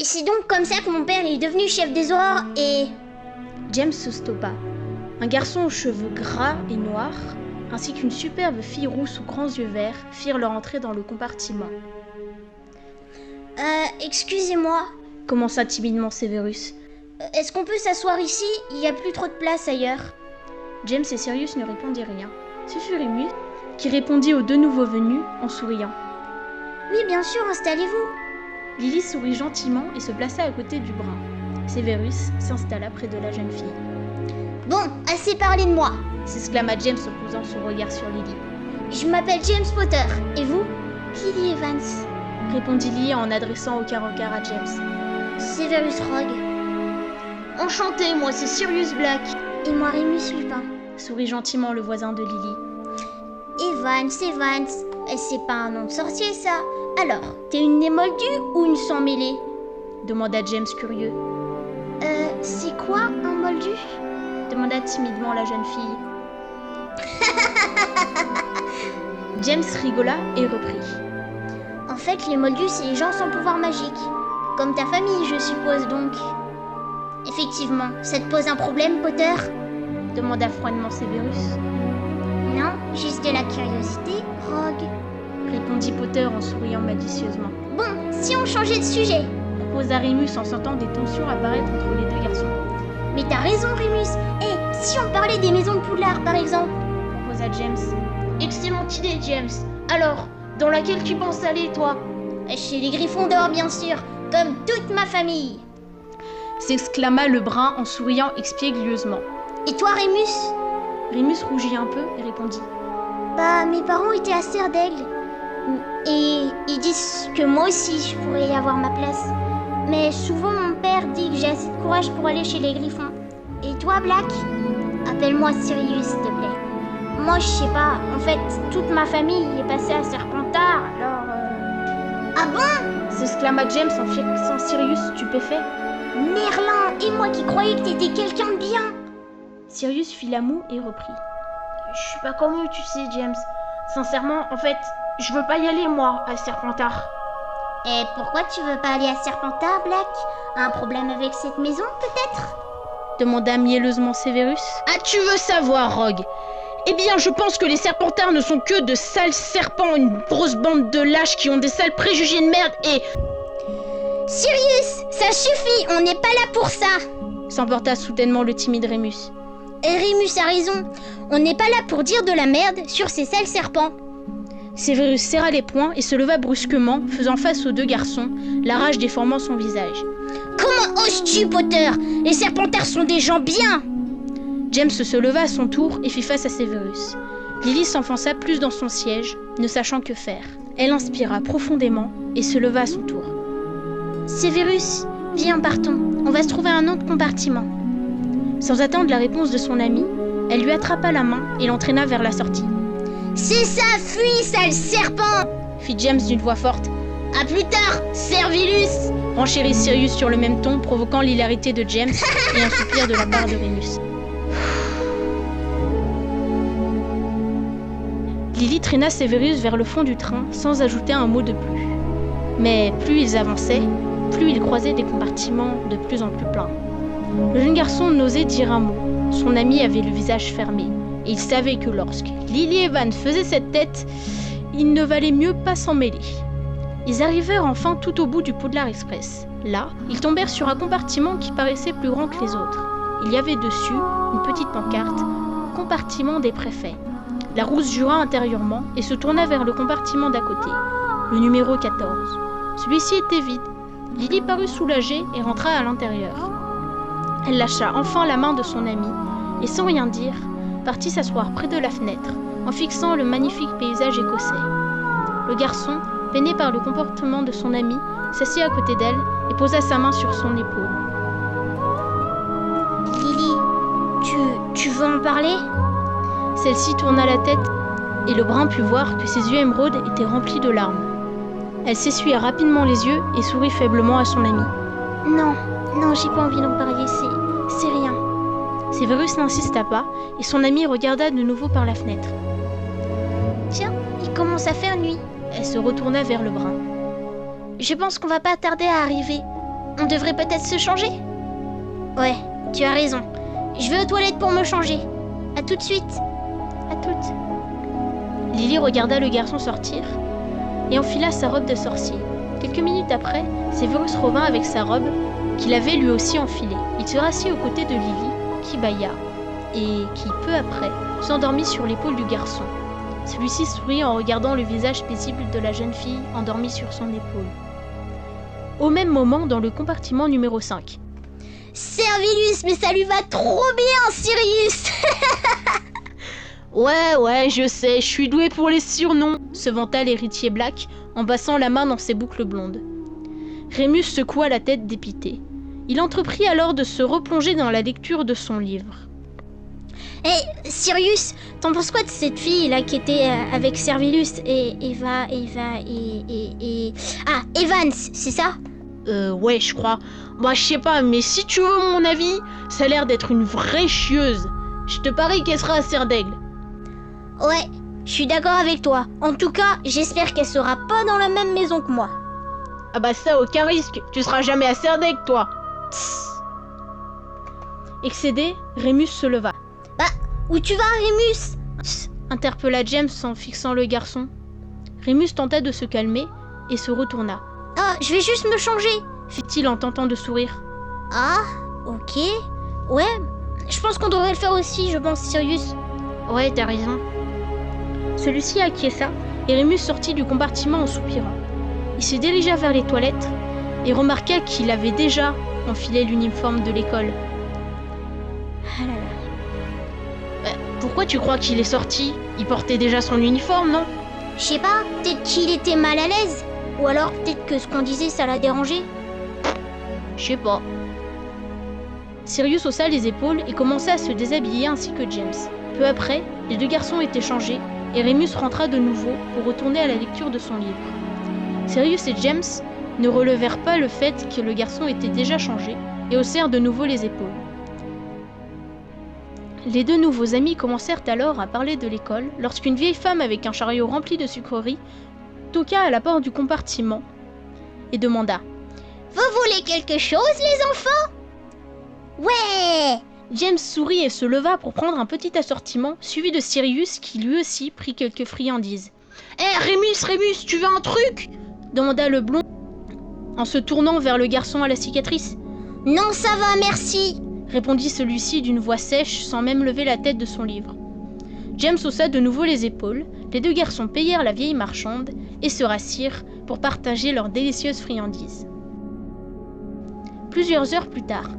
Et c'est donc comme ça que mon père est devenu chef des aurores et... James se stoppa. Un garçon aux cheveux gras et noirs, ainsi qu'une superbe fille rousse aux grands yeux verts, firent leur entrée dans le compartiment. Excusez-moi, Commença timidement Severus. est-ce qu'on peut s'asseoir ici? Il n'y a plus trop de place ailleurs. James et Sirius ne répondirent rien. Ce fut Remus qui répondit aux deux nouveaux venus en souriant. Oui, bien sûr, installez-vous. Lily sourit gentiment et se plaça à côté du brun. Severus s'installa près de la jeune fille. Bon, assez parlé de moi. S'exclama James en posant son regard sur Lily. Je m'appelle James Potter. Et vous? Lily Evans. Répondit Lily en adressant aucun regard à James. Severus Rogue. Enchanté, moi c'est Sirius Black. Et moi Remus Lupin. Sourit gentiment le voisin de Lily. Evans. C'est pas un nom de sorcier ça. Alors, t'es une nez moldue ou une sang mêlée? Demanda James curieux. C'est quoi un moldu? Demanda timidement la jeune fille. James rigola et reprit. En fait, les moldus, c'est les gens sans pouvoir magique. Comme ta famille, je suppose donc. Effectivement, ça te pose un problème, Potter? Demanda froidement Severus. Non, juste de la curiosité, Rogue. Répondit Potter en souriant malicieusement. Bon, si on changeait de sujet. Proposa Remus en sentant des tensions apparaître entre les deux garçons. Mais t'as raison, Remus. Si on parlait des maisons de Poudlard, par exemple? Proposa James. Excellente idée, James. Alors, dans laquelle tu penses aller, toi? Chez les Gryffondors, bien sûr, comme toute ma famille. S'exclama le brun en souriant expiéglieusement. Et toi, Remus? Remus rougit un peu et répondit. Bah, mes parents étaient à Serre d'Aigle. Et ils disent que moi aussi, je pourrais y avoir ma place. Mais souvent, mon père dit que j'ai assez de courage pour aller chez les Griffons. Et toi, Black? Appelle-moi Sirius, s'il te plaît. Moi, je sais pas. En fait, toute ma famille est passée à Serpentard, alors... Ah bon? S'exclama James en fixant Sirius stupéfait. Merlin, et moi qui croyais que t'étais quelqu'un de bien. Sirius fit la moue et reprit. Je suis pas comme eux, tu sais, James. Sincèrement, en fait, je veux pas y aller, moi, à Serpentard. Et pourquoi tu veux pas aller à Serpentard, Black? Un problème avec cette maison, peut-être? Demanda mielleusement Severus. Ah, tu veux savoir, Rogue? Eh bien, je pense que les Serpentards ne sont que de sales serpents, une grosse bande de lâches qui ont des sales préjugés de merde et... Sirius, ça suffit, on n'est pas là pour ça. S'emporta soudainement le timide Remus. Et Remus a raison, on n'est pas là pour dire de la merde sur ces sales serpents. Severus serra les poings et se leva brusquement, faisant face aux deux garçons, la rage déformant son visage. Comment oses-tu, Potter? Les Serpentards sont des gens bien. James se leva à son tour et fit face à Severus. Lily s'enfonça plus dans son siège, ne sachant que faire. Elle inspira profondément et se leva à son tour. Severus, viens, partons. On va se trouver un autre compartiment. Sans attendre la réponse de son ami, elle lui attrapa la main et l'entraîna vers la sortie. C'est ça, fuis, sale serpent! Fit James d'une voix forte. À plus tard, Servilus! Renchérit Sirius sur le même ton, provoquant l'hilarité de James et un soupir de la part de Remus. Lily traîna Severus vers le fond du train sans ajouter un mot de plus. Mais plus ils avançaient, plus ils croisaient des compartiments de plus en plus pleins. Le jeune garçon n'osait dire un mot. Son ami avait le visage fermé. Et il savait que lorsque Lily Evans faisait cette tête, il ne valait mieux pas s'en mêler. Ils arrivèrent enfin tout au bout du Poudlard Express. Là, ils tombèrent sur un compartiment qui paraissait plus grand que les autres. Il y avait dessus une petite pancarte « Compartiment des préfets ». La rousse jura intérieurement et se tourna vers le compartiment d'à côté, le numéro 14. Celui-ci était vide. Lily parut soulagée et rentra à l'intérieur. Elle lâcha enfin la main de son ami et sans rien dire, partit s'asseoir près de la fenêtre en fixant le magnifique paysage écossais. Le garçon, peiné par le comportement de son ami, s'assit à côté d'elle et posa sa main sur son épaule. Lily, tu veux en parler? Celle-ci tourna la tête et le brun put voir que ses yeux émeraudes étaient remplis de larmes. Elle s'essuya rapidement les yeux et sourit faiblement à son ami. Non, j'ai pas envie d'en parler, c'est rien. Severus n'insista pas et son ami regarda de nouveau par la fenêtre. Tiens, il commence à faire nuit. Elle se retourna vers le brun. Je pense qu'on va pas tarder à arriver. On devrait peut-être se changer? Ouais, tu as raison. Je vais aux toilettes pour me changer. À tout de suite. À toutes. Lily regarda le garçon sortir et enfila sa robe de sorcier. Quelques minutes après, Severus revint avec sa robe qu'il avait lui aussi enfilée. Il se rassit aux côtés de Lily, qui bâilla, et qui, peu après, s'endormit sur l'épaule du garçon. Celui-ci sourit en regardant le visage paisible de la jeune fille endormie sur son épaule. Au même moment, dans le compartiment numéro 5. Servilus, mais ça lui va trop bien, Sirius. Ouais, je sais, je suis doué pour les surnoms, se vanta l'héritier Black en passant la main dans ses boucles blondes. Rémus secoua la tête dépité. Il entreprit alors de se replonger dans la lecture de son livre. Hé, Sirius, t'en penses quoi de cette fille-là qui était avec Servilus et Evans, c'est ça? Ouais, je crois. Moi, je sais pas, mais si tu veux mon avis, ça a l'air d'être une vraie chieuse. Je te parie qu'elle sera à Serre d'Aigle. Ouais, je suis d'accord avec toi. En tout cas, j'espère qu'elle sera pas dans la même maison que moi. Ah bah ça, aucun risque. Tu seras jamais à Serre d'Aigle, toi. Excédé, Rémus se leva. Bah, où tu vas, Rémus? Interpella James en fixant le garçon. Rémus tenta de se calmer et se retourna. Ah, je vais juste me changer, fit-il en tentant de sourire. Ah, ok. Ouais, je pense qu'on devrait le faire aussi, je pense, Sirius. Ouais, t'as raison. Celui-ci acquiesça et Rémus sortit du compartiment en soupirant. Il se dirigea vers les toilettes et remarqua qu'il avait déjà enfilé l'uniforme de l'école. Ah là là. Pourquoi tu crois qu'il est sorti? Il portait déjà son uniforme, non? Je sais pas, peut-être qu'il était mal à l'aise. Ou alors peut-être que ce qu'on disait, ça l'a dérangé. Je sais pas. Sirius haussa les épaules et commença à se déshabiller ainsi que James. Peu après, les deux garçons étaient changés et Rémus rentra de nouveau pour retourner à la lecture de son livre. Sirius et James ne relevèrent pas le fait que le garçon était déjà changé et haussèrent de nouveau les épaules. Les deux nouveaux amis commencèrent alors à parler de l'école lorsqu'une vieille femme avec un chariot rempli de sucreries toqua à la porte du compartiment et demanda « Vous voulez quelque chose, les enfants? » Ouais! James sourit et se leva pour prendre un petit assortiment, suivi de Sirius qui lui aussi prit quelques friandises. « Hé, Rémus, tu veux un truc ?» demanda le blond en se tournant vers le garçon à la cicatrice. « Non, ça va, merci !» répondit celui-ci d'une voix sèche sans même lever la tête de son livre. James haussa de nouveau les épaules, les deux garçons payèrent la vieille marchande et se rassirent pour partager leurs délicieuses friandises. Plusieurs heures plus tard.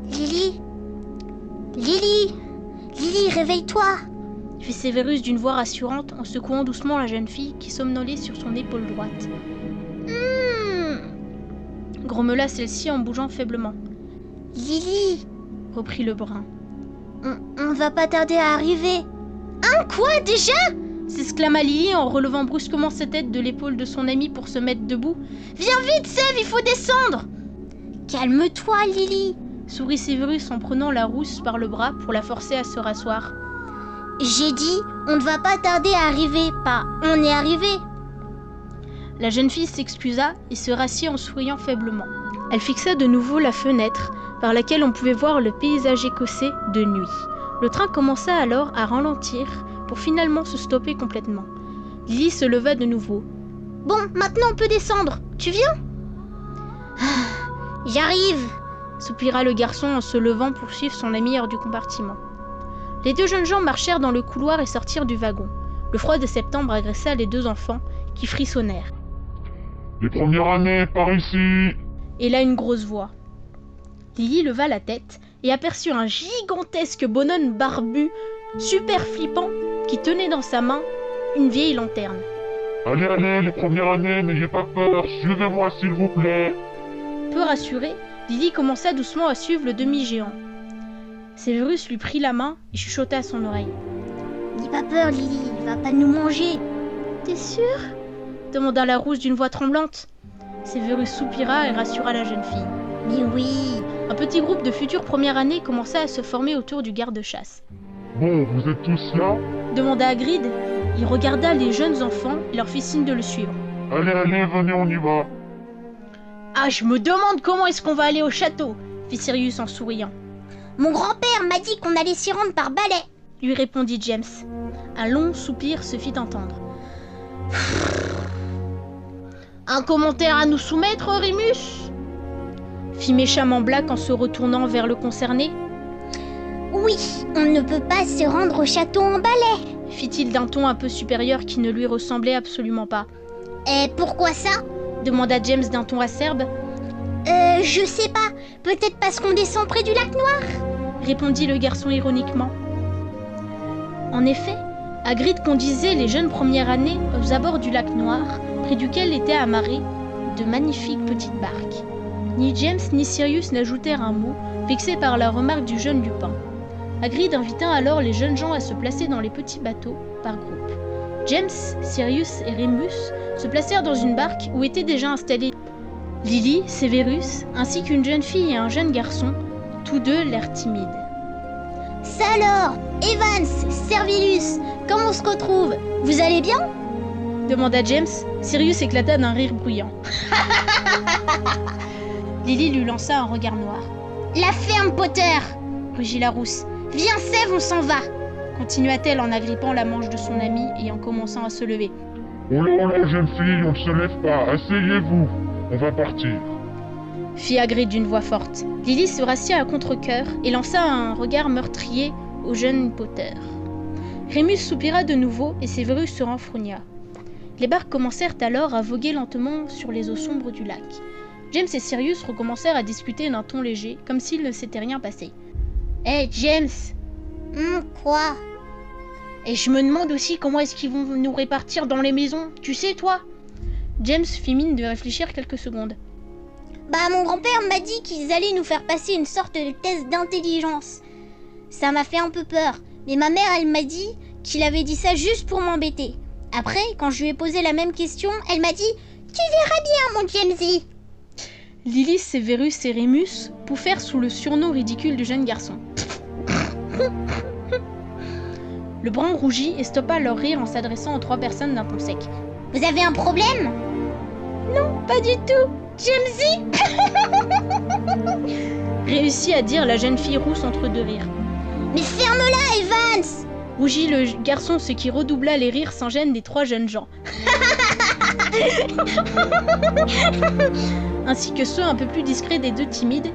Lily, réveille-toi! Fit Severus d'une voix rassurante en secouant doucement la jeune fille qui somnolait sur son épaule droite. Grommela celle-ci en bougeant faiblement. Lily, reprit le brun. On va pas tarder à arriver. Hein, quoi déjà? S'exclama Lily en relevant brusquement sa tête de l'épaule de son ami pour se mettre debout. Viens vite, Sève, il faut descendre! Calme-toi, Lily, sourit Severus en prenant la rousse par le bras pour la forcer à se rasseoir. J'ai dit, on ne va pas tarder à arriver, pas on est arrivé. La jeune fille s'excusa et se rassit en souriant faiblement. Elle fixa de nouveau la fenêtre par laquelle on pouvait voir le paysage écossais de nuit. Le train commença alors à ralentir pour finalement se stopper complètement. Lily se leva de nouveau. Bon, maintenant on peut descendre. Tu viens? J'arrive, soupira le garçon en se levant pour suivre son ami hors du compartiment. Les deux jeunes gens marchèrent dans le couloir et sortirent du wagon. Le froid de septembre agressa les deux enfants qui frissonnèrent. Les premières années, par ici! Et là une grosse voix. Lily leva la tête et aperçut un gigantesque bonhomme barbu, super flippant, qui tenait dans sa main une vieille lanterne. Allez, les premières années, n'ayez pas peur, suivez-moi s'il vous plaît! Peu rassurée, Lily commença doucement à suivre le demi-géant. Severus lui prit la main et chuchota à son oreille. N'aie pas peur, Lily, il va pas nous manger. T'es sûre? Demanda la rousse d'une voix tremblante. Severus soupira et rassura la jeune fille. Mais oui! Un petit groupe de futures premières années commença à se former autour du garde-chasse. Bon, vous êtes tous là? Demanda Hagrid. Il regarda les jeunes enfants et leur fit signe de le suivre. Allez, venez, on y va! Ah, je me demande comment est-ce qu'on va aller au château, fit Sirius en souriant. Mon grand-père m'a dit qu'on allait s'y rendre par balai, lui répondit James. Un long soupir se fit entendre. Un commentaire à nous soumettre, Rémus ? Fit méchamment Black en se retournant vers le concerné. Oui, on ne peut pas se rendre au château en balai, fit-il d'un ton un peu supérieur qui ne lui ressemblait absolument pas. Et pourquoi ça ? Demanda James d'un ton acerbe. Je sais pas, peut-être parce qu'on descend près du lac Noir, répondit le garçon ironiquement. En effet, Hagrid conduisait les jeunes premières années aux abords du lac Noir, près duquel étaient amarrées de magnifiques petites barques. Ni James ni Sirius n'ajoutèrent un mot, vexés par la remarque du jeune Lupin. Hagrid invita alors les jeunes gens à se placer dans les petits bateaux, par groupe. James, Sirius et Rémus se placèrent dans une barque où étaient déjà installés Lily, Severus, ainsi qu'une jeune fille et un jeune garçon, tous deux l'air timides. « Ça alors, Evans, Servilus, comment on se retrouve ? Vous allez bien ?» demanda James. Sirius éclata d'un rire bruyant. Lily lui lança un regard noir. « La ferme, Potter !» rugit la rousse. « Viens, Sève, on s'en va !» continua-t-elle en agrippant la manche de son amie et en commençant à se lever. Oh là, jeune fille, on ne se lève pas, asseyez-vous, on va partir. Fit Hagrid d'une voix forte. Lily se rassit à contre-cœur et lança un regard meurtrier au jeune Potter. Rémus soupira de nouveau et Severus se renfrogna. Les barques commencèrent alors à voguer lentement sur les eaux sombres du lac. James et Sirius recommencèrent à discuter d'un ton léger, comme s'il ne s'était rien passé. « Hé, James !»« Quoi ?» ?»« Et je me demande aussi comment est-ce qu'ils vont nous répartir dans les maisons, tu sais, toi ?» James fit mine de réfléchir quelques secondes. « Bah, mon grand-père m'a dit qu'ils allaient nous faire passer une sorte de test d'intelligence. Ça m'a fait un peu peur, mais ma mère, elle m'a dit qu'il avait dit ça juste pour m'embêter. Après, quand je lui ai posé la même question, elle m'a dit « Tu verras bien, mon Jamesy !» Lily, Severus et Rémus pouffèrent sous le surnom ridicule du jeune garçon. Le brun rougit et stoppa leur rire en s'adressant aux trois personnes d'un ton sec. « Vous avez un problème ?»« Non, pas du tout, Jamesy !» réussit à dire la jeune fille rousse entre deux rires. « Mais ferme-la, Evans !» rougit le garçon, ce qui redoubla les rires sans gêne des trois jeunes gens. Ainsi que ceux un peu plus discrets des deux timides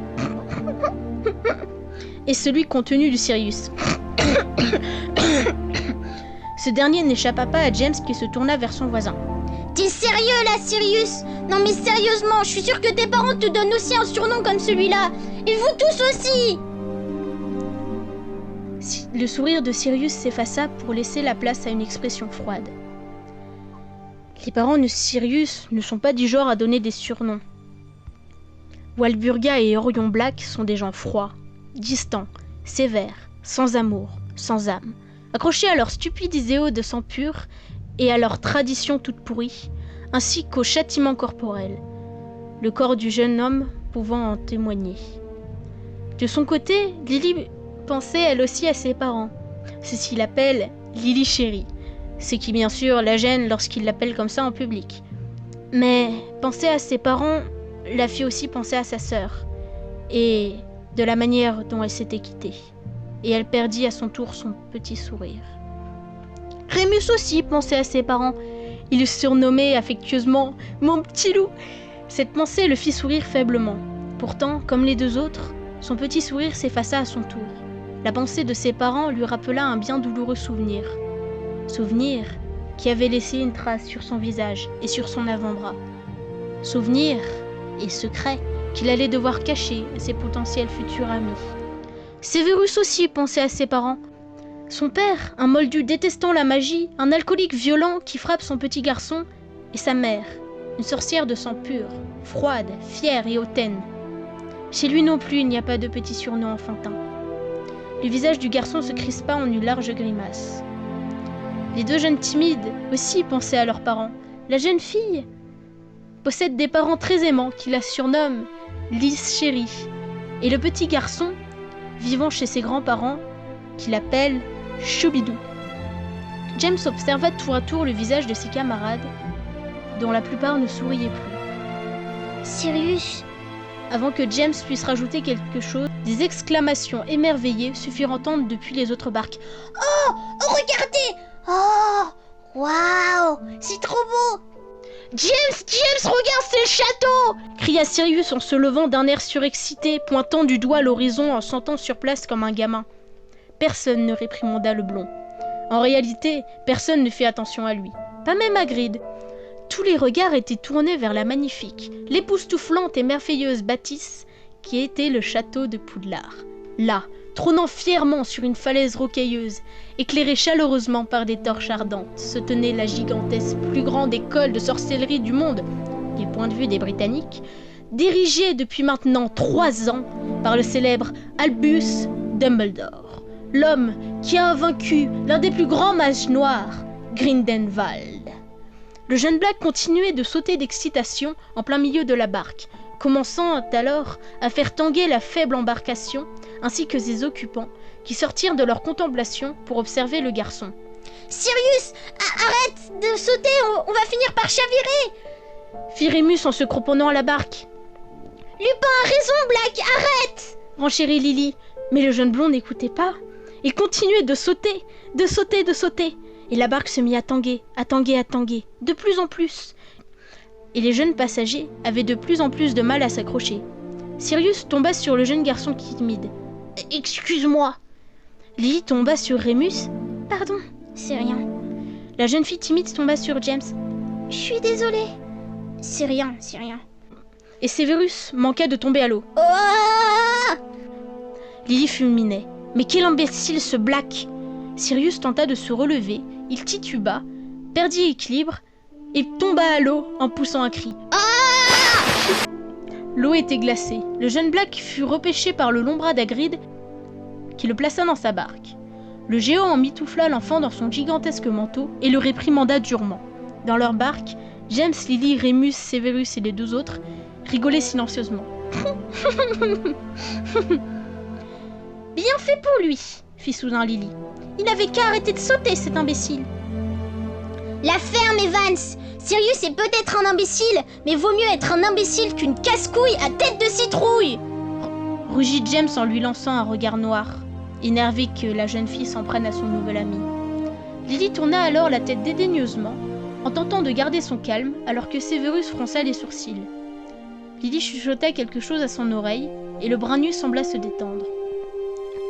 et celui contenu du Sirius. Ce dernier n'échappa pas à James qui se tourna vers son voisin. « T'es sérieux là, Sirius ? Non mais sérieusement, je suis sûre que tes parents te donnent aussi un surnom comme celui-là. Et vous tous aussi !» Le sourire de Sirius s'effaça pour laisser la place à une expression froide. Les parents de Sirius ne sont pas du genre à donner des surnoms. Walburga et Orion Black sont des gens froids, distants, sévères, sans amour, sans âme, accrochés à leurs stupides idéaux de sang pur et à leurs traditions toutes pourries, ainsi qu'au châtiment corporel, le corps du jeune homme pouvant en témoigner. De son côté, Lily pensait elle aussi à ses parents. Ceci l'appelle Lily chérie, ce qui bien sûr la gêne lorsqu'il l'appelle comme ça en public. Mais penser à ses parents la fit aussi penser à sa sœur, et de la manière dont elle s'était quittée. Et elle perdit à son tour son petit sourire. Rémus aussi pensait à ses parents. Il le surnommait affectueusement « mon petit loup ». Cette pensée le fit sourire faiblement. Pourtant, comme les deux autres, son petit sourire s'effaça à son tour. La pensée de ses parents lui rappela un bien douloureux souvenir. Souvenir qui avait laissé une trace sur son visage et sur son avant-bras. Souvenir et secret qu'il allait devoir cacher à ses potentiels futurs amis. Severus aussi pensait à ses parents. Son père, un moldu détestant la magie, un alcoolique violent qui frappe son petit garçon, et sa mère, une sorcière de sang pur, froide, fière et hautaine. Chez lui non plus, il n'y a pas de petit surnom enfantin. Le visage du garçon se crispa en une large grimace. Les deux jeunes timides aussi pensaient à leurs parents. La jeune fille possède des parents très aimants qui la surnomment Lys chérie, et le petit garçon, vivant chez ses grands-parents, qui l'appellent Choubidou. James observa tour à tour le visage de ses camarades, dont la plupart ne souriaient plus. Sirius, Avant que James puisse rajouter quelque chose, des exclamations émerveillées se firent entendre depuis les autres barques. oh, regardez! Oh, waouh, c'est trop beau! James, regarde, c'est le château! Cria Sirius en se levant d'un air surexcité, pointant du doigt l'horizon en sentant sur place comme un gamin. Personne ne réprimanda le blond. En réalité, personne ne fit attention à lui, pas même Hagrid. Tous les regards étaient tournés vers la magnifique, l'époustouflante et merveilleuse bâtisse qui était le château de Poudlard. Là, trônant fièrement sur une falaise rocailleuse, éclairée chaleureusement par des torches ardentes, se tenait la gigantesque plus grande école de sorcellerie du monde, du point de vue des Britanniques, dirigée depuis maintenant 3 ans par le célèbre Albus Dumbledore, l'homme qui a vaincu l'un des plus grands mages noirs, Grindelwald. Le jeune Black continuait de sauter d'excitation en plein milieu de la barque, commençant alors à faire tanguer la faible embarcation, ainsi que ses occupants, qui sortirent de leur contemplation pour observer le garçon. « Sirius, arrête de sauter, on va finir par chavirer !» fit Rémus en se cramponnant à la barque. « Lupin a raison, Black, arrête !» renchérit Lily, mais le jeune blond n'écoutait pas. Il continuait de sauter, de sauter, de sauter, et la barque se mit à tanguer, de plus en plus. Et les jeunes passagers avaient de plus en plus de mal à s'accrocher. Sirius tomba sur le jeune garçon timide. « Excuse-moi !» Lily tomba sur Rémus. « Pardon, C'est rien. La jeune fille timide tomba sur James. « Je suis désolée. »« C'est rien, c'est rien. » Et Severus manqua de tomber à l'eau. Oh, Lily fulminait. Mais quel imbécile ce Black! Sirius tenta de se relever, il tituba, perdit équilibre et tomba à l'eau en poussant un cri. L'eau était glacée. Le jeune Black fut repêché par le long bras d'Hagrid qui le plaça dans sa barque. Le géant emmitoufla l'enfant dans son gigantesque manteau et le réprimanda durement. Dans leur barque, James, Lily, Rémus, Severus et les 2 autres rigolaient silencieusement. bien fait pour lui, fit soudain Lily. il n'avait qu'à arrêter de sauter, cet imbécile. La ferme, Evans. Sirius est peut-être un imbécile, mais vaut mieux être un imbécile qu'une casse-couille à tête de citrouille. Rugit James en lui lançant un regard noir, énervé que la jeune fille s'en prenne à son nouvel ami. Lily tourna alors la tête dédaigneusement, en tentant de garder son calme, alors que Severus fronça les sourcils. Lily chuchota quelque chose à son oreille, et le bras nu sembla se détendre.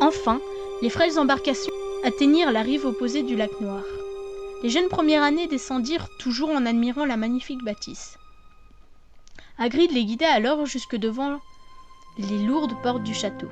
Enfin, les frêles embarcations atteignirent la rive opposée du lac Noir. Les jeunes premières années descendirent toujours en admirant la magnifique bâtisse. Hagrid les guida alors jusque devant les lourdes portes du château.